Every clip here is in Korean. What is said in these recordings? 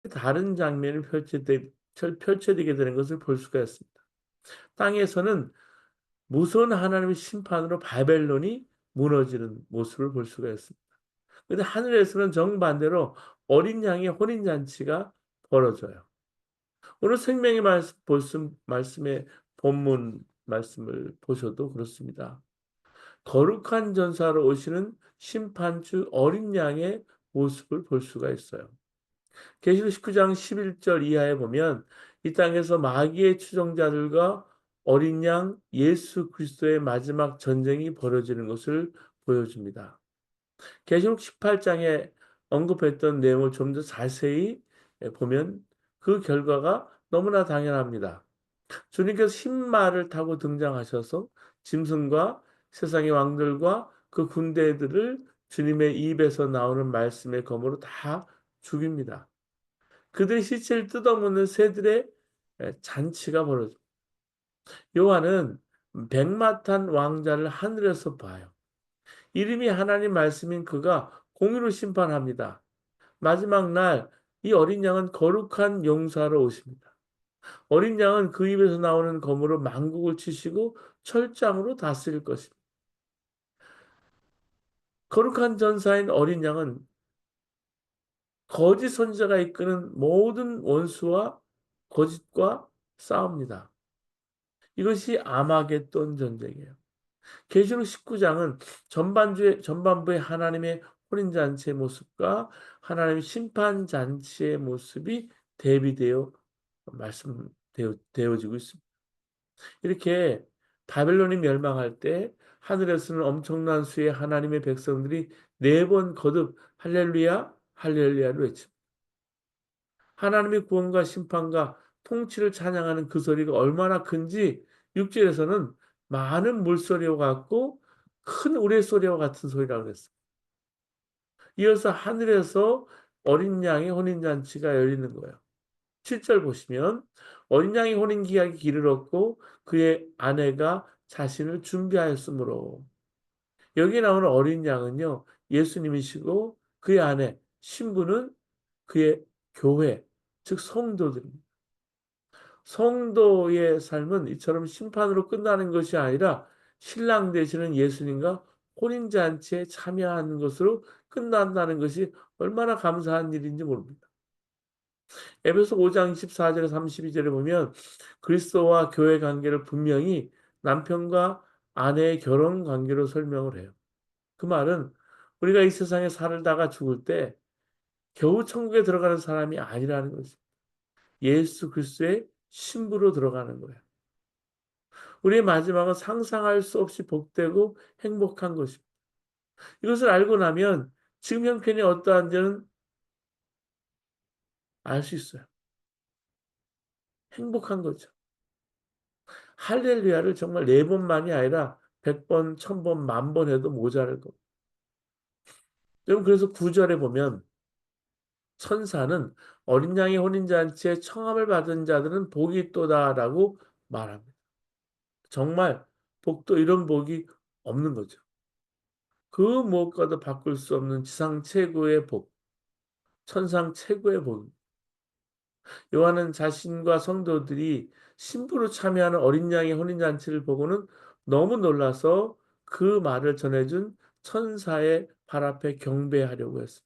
다른 장면이 펼쳐지게 되는 것을 볼 수가 있습니다. 땅에서는 무서운 하나님의 심판으로 바벨론이 무너지는 모습을 볼 수가 있습니다. 근데 하늘에서는 정반대로 어린 양의 혼인 잔치가 벌어져요. 오늘 생명의 말씀의 본문 말씀을 보셔도 그렇습니다. 거룩한 전사로 오시는 심판주 어린 양의 모습을 볼 수가 있어요. 계시록 19장 11절 이하에 보면 이 땅에서 마귀의 추종자들과 어린 양 예수 그리스도의 마지막 전쟁이 벌어지는 것을 보여줍니다. 계시록 18장에 언급했던 내용을 좀 더 자세히 보면 그 결과가 너무나 당연합니다. 주님께서 흰말을 타고 등장하셔서 짐승과 세상의 왕들과 그 군대들을 주님의 입에서 나오는 말씀의 검으로 다 죽입니다. 그들의 시체를 뜯어먹는 새들의 잔치가 벌어집니다. 요한은 백마탄 왕자를 하늘에서 봐요. 이름이 하나님 말씀인 그가 공의로 심판합니다. 마지막 날 이 어린 양은 거룩한 용사로 오십니다. 어린 양은 그 입에서 나오는 검으로 만국을 치시고 철장으로 다스릴 것입니다. 거룩한 전사인 어린 양은 거짓 선지자가 이끄는 모든 원수와 거짓과 싸웁니다. 이것이 아마겟돈 전쟁이에요. 계시록 19장은 전반부의 하나님의 혼인 잔치의 모습과 하나님의 심판 잔치의 모습이 대비되어 되어지고 있습니다. 이렇게 바벨론이 멸망할 때 하늘에서는 엄청난 수의 하나님의 백성들이 네 번 거듭 할렐루야 할렐루야를 외칩니다. 하나님의 구원과 심판과 통치를 찬양하는 그 소리가 얼마나 큰지 6절에서는 많은 물소리와 같고 큰 우레소리와 같은 소리라고 그랬어요. 이어서 하늘에서 어린 양의 혼인잔치가 열리는 거예요. 7절 보시면 어린 양의 혼인 기약이 이르렀고 그의 아내가 자신을 준비하였으므로 여기 나오는 어린 양은요 예수님이시고 그의 아내 신부는 그의 교회 즉 성도들입니다. 성도의 삶은 이처럼 심판으로 끝나는 것이 아니라 신랑 되시는 예수님과 혼인잔치에 참여하는 것으로 끝난다는 것이 얼마나 감사한 일인지 모릅니다. 에베소 5장 24절에 32절에 보면 그리스도와 교회 관계를 분명히 남편과 아내의 결혼 관계로 설명을 해요. 그 말은 우리가 이 세상에 살다가 죽을 때 겨우 천국에 들어가는 사람이 아니라는 거죠. 예수 그리스도의 신부로 들어가는 거예요. 우리의 마지막은 상상할 수 없이 복되고 행복한 것입니다. 이것을 알고 나면 지금 형편이 어떠한지는 알 수 있어요. 행복한 거죠. 할렐루야를 정말 4 번만이 아니라 100 번, 1000 번, 10,000번 해도 모자랄 겁니다. 여러분 그래서 9 절에 보면 천사는 "어린 양의 혼인 잔치에 청함을 받은 자들은 복이 있도다."라고 말합니다. 정말 복도 이런 복이 없는 거죠. 그 무엇과도 바꿀 수 없는 지상 최고의 복, 천상 최고의 복입니다. 요한은 자신과 성도들이 신부로 참여하는 어린 양의 혼인 잔치를 보고는 너무 놀라서 그 말을 전해 준 천사의 발 앞에 경배하려고 했습니다.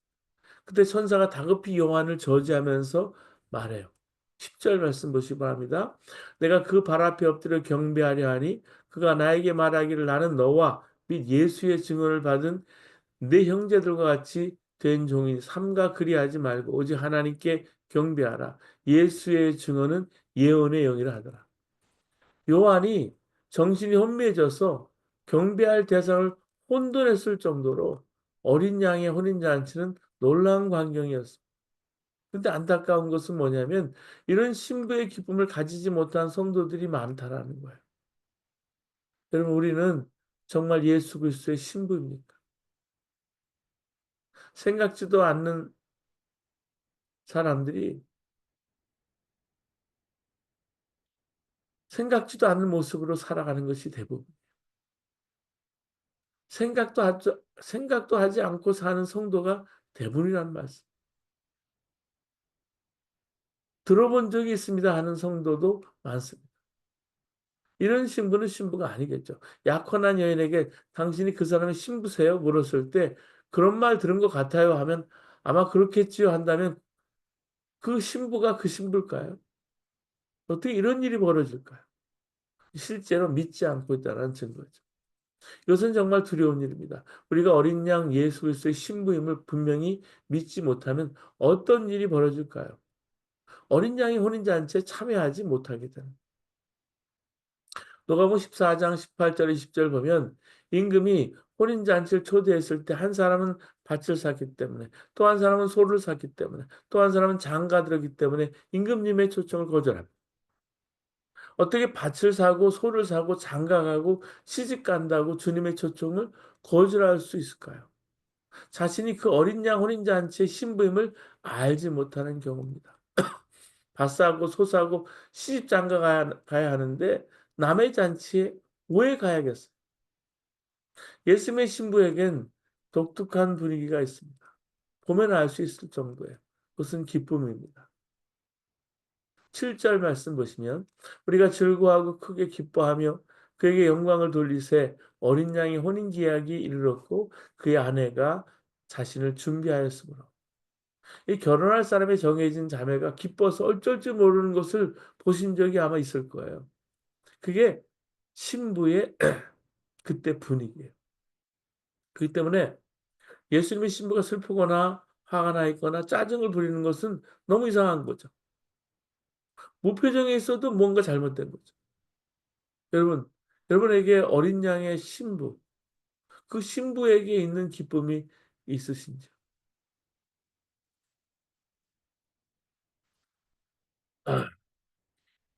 그때 천사가 다급히 요한을 저지하면서 말해요. 10절 말씀 보시기 바랍니다. "내가 그 발 앞에 엎드려 경배하려 하니 그가 나에게 말하기를 나는 너와 및 예수의 증언을 받은 내 형제들과 같이 된 종이니 삼가 그리하지 말고 오직 하나님께 경배하라. 예수의 증언은 예언의 영이라 하더라." 요한이 정신이 혼미해져서 경배할 대상을 혼돈했을 정도로 어린 양의 혼인 잔치는 놀라운 광경이었습니다. 근데 안타까운 것은 뭐냐면 이런 신부의 기쁨을 가지지 못한 성도들이 많다라는 거예요. 여러분 우리는 정말 예수 그리스도의 신부입니까? 생각지도 않는 사람들이 생각지도 않는 모습으로 살아가는 것이 대부분. 생각도 하지 않고 사는 성도가 대부분이란 말씀. 들어본 적이 있습니다 하는 성도도 많습니다. 이런 신부는 신부가 아니겠죠. 약혼한 여인에게 당신이 그 사람의 신부세요? 물었을 때 그런 말 들은 것 같아요 하면 아마 그렇겠지요 한다면 그 신부가 그 신부일까요? 어떻게 이런 일이 벌어질까요? 실제로 믿지 않고 있다는 증거죠. 이것은 정말 두려운 일입니다. 우리가 어린 양 예수 그리스도의 신부임을 분명히 믿지 못하면 어떤 일이 벌어질까요? 어린 양이 혼인잔치에 참여하지 못하게 되는. 누가복음 14장 18절 20절 보면 임금이 혼인잔치를 초대했을 때 한 사람은 밭을 샀기 때문에 또 한 사람은 소를 샀기 때문에 또 한 사람은 장가들었기 때문에 임금님의 초청을 거절합니다. 어떻게 밭을 사고 소를 사고 장가가고 시집 간다고 주님의 초청을 거절할 수 있을까요? 자신이 그 어린 양 혼인잔치의 신부임을 알지 못하는 경우입니다. 밭 사고 소 사고 시집 장가 가야 하는데 남의 잔치에 왜 가야겠어요? 예수님의 신부에겐 독특한 분위기가 있습니다. 보면 알 수 있을 정도예요. 그것은 기쁨입니다. 7절 말씀 보시면 우리가 즐거워하고 크게 기뻐하며 그에게 영광을 돌리세 어린 양의 혼인 계약이 이르렀고 그의 아내가 자신을 준비하였으므로 이 결혼할 사람의 정해진 자매가 기뻐서 어쩔 줄 모르는 것을 보신 적이 아마 있을 거예요. 그게 신부의 그때 분위기예요. 그렇기 때문에 예수님의 신부가 슬프거나 화가 나 있거나 짜증을 부리는 것은 너무 이상한 거죠. 무표정에 있어도 뭔가 잘못된 거죠. 여러분, 여러분에게 어린 양의 신부, 그 신부에게 있는 기쁨이 있으신지요?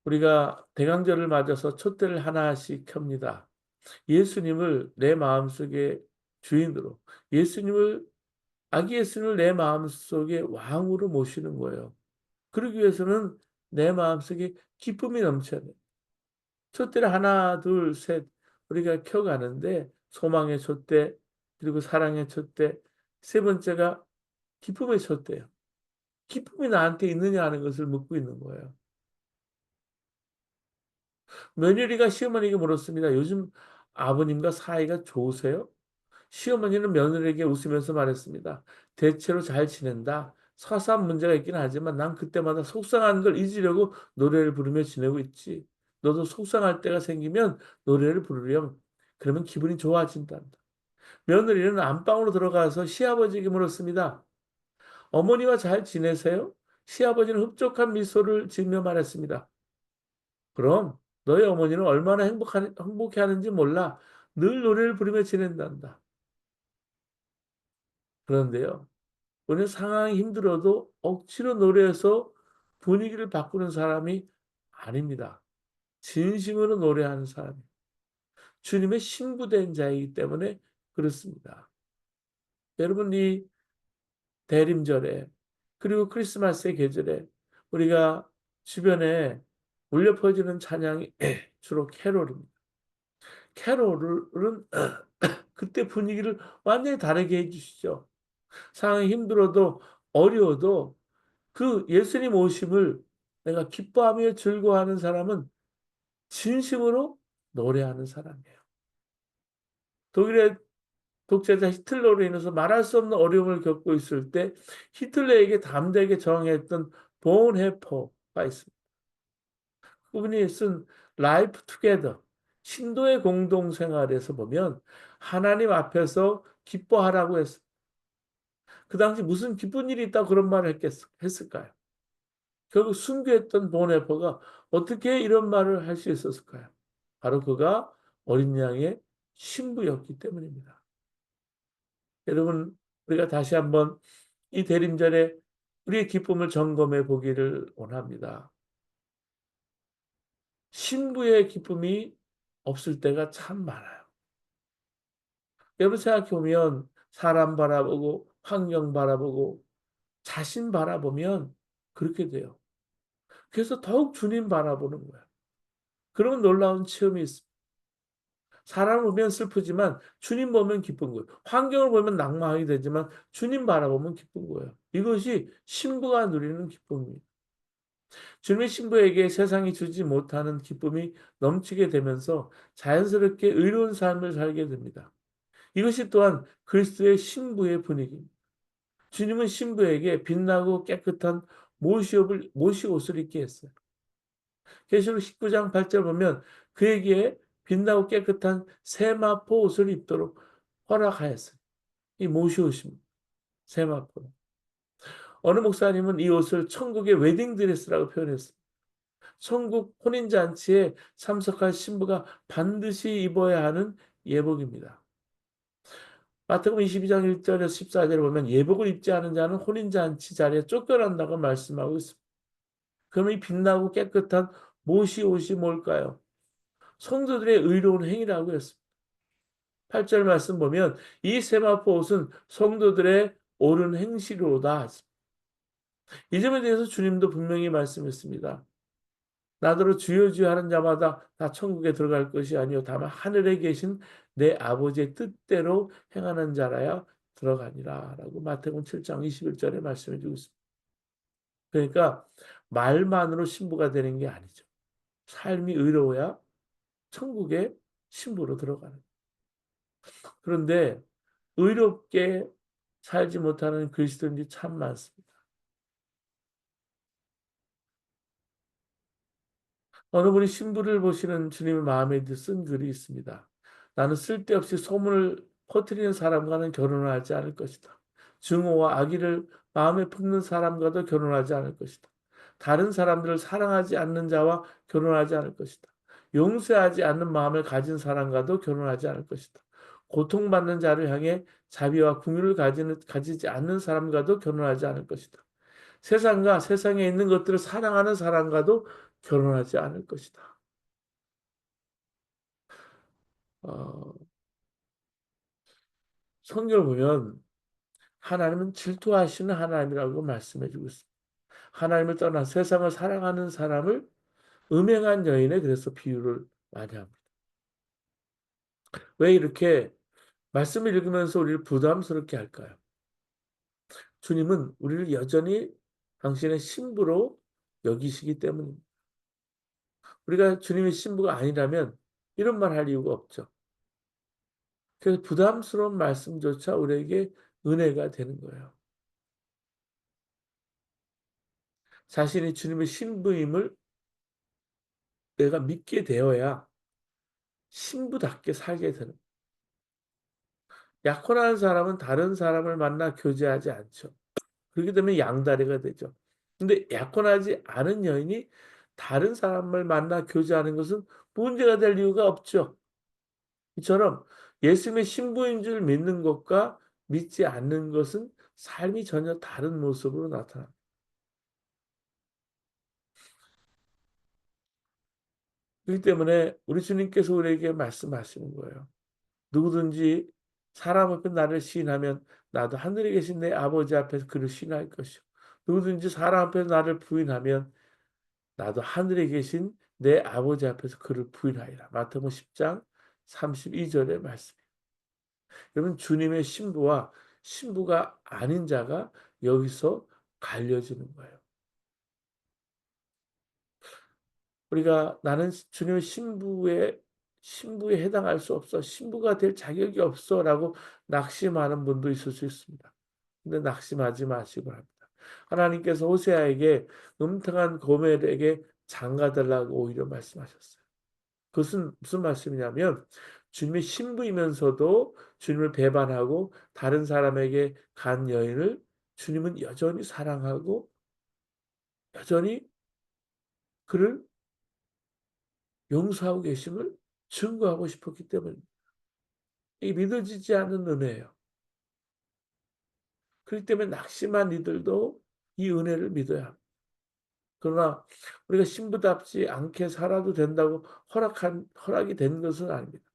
우리가 대강절을 맞아서 촛대를 하나씩 켭니다. 예수님을 내 마음속에 주인으로, 예수님을, 아기 예수님을 내 마음속에 왕으로 모시는 거예요. 그러기 위해서는 내 마음속에 기쁨이 넘쳐야 돼요. 촛대를 하나, 둘, 셋 우리가 켜가는데 소망의 촛대, 그리고 사랑의 촛대, 세 번째가 기쁨의 촛대예요. 기쁨이 나한테 있느냐 하는 것을 묻고 있는 거예요. 며느리가 시어머니에게 물었습니다. 요즘 아버님과 사이가 좋으세요? 시어머니는 며느리에게 웃으면서 말했습니다. 대체로 잘 지낸다. 사소한 문제가 있긴 하지만 난 그때마다 속상한 걸 잊으려고 노래를 부르며 지내고 있지. 너도 속상할 때가 생기면 노래를 부르렴. 그러면 기분이 좋아진단다. 며느리는 안방으로 들어가서 시아버지에게 물었습니다. 어머니와 잘 지내세요? 시아버지는 흡족한 미소를 지으며 말했습니다. 그럼 너희 어머니는 얼마나 행복해하는지 몰라. 늘 노래를 부르며 지낸단다. 그런데요. 우리는 상황이 힘들어도 억지로 노래해서 분위기를 바꾸는 사람이 아닙니다. 진심으로 노래하는 사람이 주님의 신부된 자이기 때문에 그렇습니다. 여러분 이 대림절에 그리고 크리스마스의 계절에 우리가 주변에 울려 퍼지는 찬양이 주로 캐롤입니다. 캐롤은 그때 분위기를 완전히 다르게 해 주시죠. 상황이 힘들어도 어려워도 그 예수님 오심을 내가 기뻐하며 즐거워하는 사람은 진심으로 노래하는 사람이에요. 독일의 독재자 히틀러로 인해서 말할 수 없는 어려움을 겪고 있을 때 히틀러에게 담대하게 저항했던 본헤퍼가 있습니다. 그분이 쓴 라이프 투게더 신도의 공동생활에서 보면 하나님 앞에서 기뻐하라고 했습니다. 그 당시 무슨 기쁜 일이 있다고 그런 말을 했을까요? 결국 순교했던 보네퍼가 어떻게 이런 말을 할 수 있었을까요? 바로 그가 어린 양의 신부였기 때문입니다. 여러분, 우리가 다시 한번 이 대림절에 우리의 기쁨을 점검해 보기를 원합니다. 신부의 기쁨이 없을 때가 참 많아요. 여러분 생각해 보면 사람 바라보고 환경 바라보고 자신 바라보면 그렇게 돼요. 그래서 더욱 주님 바라보는 거예요. 그런 놀라운 체험이 있습니다. 사람을 보면 슬프지만 주님 보면 기쁜 거예요. 환경을 보면 낙망하게 되지만 주님 바라보면 기쁜 거예요. 이것이 신부가 누리는 기쁨입니다. 주님의 신부에게 세상이 주지 못하는 기쁨이 넘치게 되면서 자연스럽게 의로운 삶을 살게 됩니다. 이것이 또한 그리스도의 신부의 분위기입니다. 주님은 신부에게 빛나고 깨끗한 못이 옷을 입게 했어요. 계시록 19장 8절 보면 그에게 빛나고 깨끗한 세마포 옷을 입도록 허락하였어요. 이 못이 옷입니다. 세마포. 어느 목사님은 이 옷을 천국의 웨딩드레스라고 표현했습니다. 천국 혼인잔치에 참석할 신부가 반드시 입어야 하는 예복입니다. 마태복음 22장 1절에서 14절에 보면 예복을 입지 않은 자는 혼인잔치 자리에 쫓겨난다고 말씀하고 있습니다. 그럼 이 빛나고 깨끗한 못이 뭘까요? 성도들의 의로운 행위라고 했습니다. 8절 말씀 보면 이 세마포 옷은 성도들의 옳은 행실로다. 이 점에 대해서 주님도 분명히 말씀했습니다. 나더러 주여 주여 하는 자마다 다 천국에 들어갈 것이 아니요 다만 하늘에 계신 내 아버지의 뜻대로 행하는 자라야 들어가니라 라고 마태복음 7장 21절에 말씀해 주고 있습니다. 그러니까 말만으로 신부가 되는 게 아니죠. 삶이 의로워야 천국에 신부로 들어가는. 그런데 의롭게 살지 못하는 그리스도인들이 참 많습니다. 어느 분이 신부를 보시는 주님의 마음에 쓴 글이 있습니다. 나는 쓸데없이 소문을 퍼뜨리는 사람과는 결혼을 하지 않을 것이다. 증오와 악의를 마음에 품는 사람과도 결혼하지 않을 것이다. 다른 사람들을 사랑하지 않는 자와 결혼하지 않을 것이다. 용서하지 않는 마음을 가진 사람과도 결혼하지 않을 것이다. 고통받는 자를 향해 자비와 긍휼을 가지지 않는 사람과도 결혼하지 않을 것이다. 세상과 세상에 있는 것들을 사랑하는 사람과도 결혼하지 않을 것이다. 어, 성경을 보면 하나님은 질투하시는 하나님이라고 말씀해 주고 있습니다. 하나님을 떠나 세상을 사랑하는 사람을 음행한 여인에 그래서 비유를 많이 합니다. 왜 이렇게 말씀을 읽으면서 우리를 부담스럽게 할까요? 주님은 우리를 여전히 당신의 신부로 여기시기 때문입니다. 우리가 주님의 신부가 아니라면 이런 말 할 이유가 없죠. 그래서 부담스러운 말씀조차 우리에게 은혜가 되는 거예요. 자신이 주님의 신부임을 내가 믿게 되어야 신부답게 살게 되는. 약혼한 사람은 다른 사람을 만나 교제하지 않죠. 그렇게 되면 양다리가 되죠. 근데 약혼하지 않은 여인이 다른 사람을 만나 교제하는 것은 문제가 될 이유가 없죠. 이처럼 예수님의 신부인 줄 믿는 것과 믿지 않는 것은 삶이 전혀 다른 모습으로 나타납니다. 그렇기 때문에 우리 주님께서 우리에게 말씀하시는 거예요. 누구든지 사람 앞에 나를 시인하면 나도 하늘에 계신 내 아버지 앞에서 그를 시인할 것이요. 누구든지 사람 앞에 나를 부인하면 나도 하늘에 계신 내 아버지 앞에서 그를 부인하리라. 마태복음 10장 32절의 말씀. 여러분 주님의 신부와 신부가 아닌 자가 여기서 갈려지는 거예요. 우리가 나는 주님의 신부에 해당할 수 없어. 신부가 될 자격이 없어라고 낙심하는 분도 있을 수 있습니다. 근데 낙심하지 마시고 합니다. 하나님께서 호세아에게 음탕한 고멜에게 장가달라고 오히려 말씀하셨어요. 그것은 무슨 말씀이냐면 주님의 신부이면서도 주님을 배반하고 다른 사람에게 간 여인을 주님은 여전히 사랑하고 여전히 그를 용서하고 계심을 증거하고 싶었기 때문입니다. 이 믿어지지 않는 은혜예요. 그렇기 때문에 낙심한 이들도 이 은혜를 믿어야 합니다. 그러나 우리가 신부답지 않게 살아도 된다고 허락이 된 것은 아닙니다.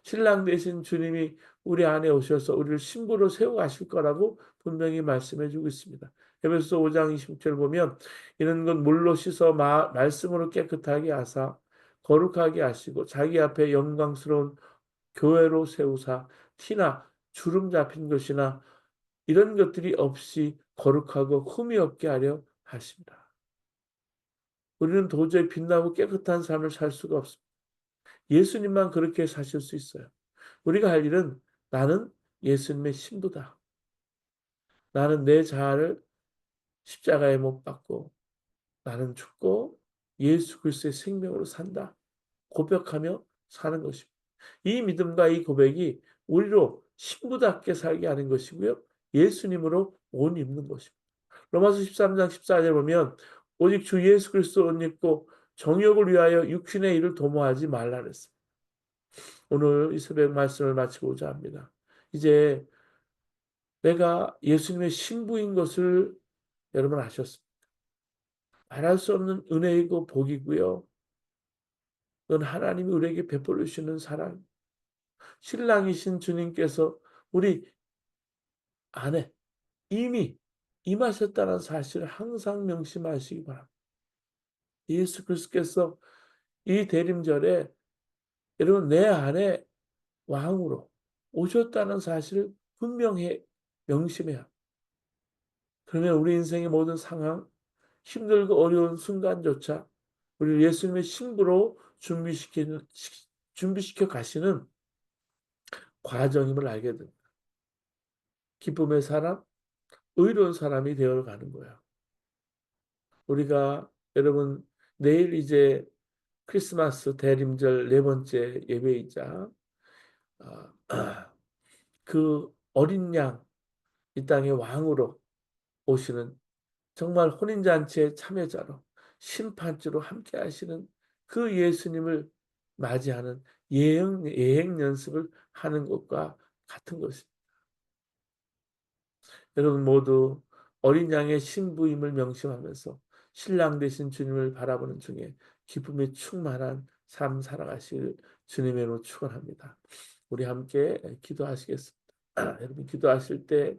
신랑 되신 주님이 우리 안에 오셔서 우리를 신부로 세워 가실 거라고 분명히 말씀해 주고 있습니다. 에베소서 5장 26절 보면 이런 건 물로 씻어 말씀으로 깨끗하게 하사 거룩하게 하시고 자기 앞에 영광스러운 교회로 세우사 티나 주름 잡힌 것이나 이런 것들이 없이 거룩하고 흠이 없게 하려 하십니다. 우리는 도저히 빛나고 깨끗한 삶을 살 수가 없습니다. 예수님만 그렇게 사실 수 있어요. 우리가 할 일은 나는 예수님의 신부다. 나는 내 자아를 십자가에 못 박고 나는 죽고 예수 그리스도의 생명으로 산다. 고백하며 사는 것입니다. 이 믿음과 이 고백이 우리로 신부답게 살게 하는 것이고요. 예수님으로 옷 입는 것입니다. 로마서 13장 14절에 보면 오직 주 예수 그리스도 옷 입고 정욕을 위하여 육신의 일을 도모하지 말라 그랬습니다. 오늘 이 새벽 말씀을 마치고자 합니다. 이제 내가 예수님의 신부인 것을 여러분 아셨습니다. 말할 수 없는 은혜이고 복이고요. 그건 하나님이 우리에게 베풀어 주시는 사랑. 신랑이신 주님께서 우리 안에 이미 임하셨다는 사실을 항상 명심하시기 바랍니다. 예수 그리스도께서 이 대림절에 여러분 내 안에 왕으로 오셨다는 사실을 분명히 명심해야 합니다. 그러면 우리 인생의 모든 상황, 힘들고 어려운 순간조차 우리 예수님의 신부로 준비시켜 가시는 과정임을 알게 됩니다. 기쁨의 사람, 의로운 사람이 되어 가는 거예요. 우리가 여러분 내일 이제 크리스마스 대림절 네 번째 예배이자 그 어린 양 이 땅의 왕으로 오시는 정말 혼인잔치의 참여자로 심판주로 함께 하시는 그 예수님을 맞이하는 예행 연습을 하는 것과 같은 것입니다. 여러분 모두 어린 양의 신부임을 명심하면서 신랑 되신 주님을 바라보는 중에 기쁨이 충만한 삶 살아가실 주님의 이름으로 축원합니다. 우리 함께 기도하시겠습니다. 여러분 기도하실 때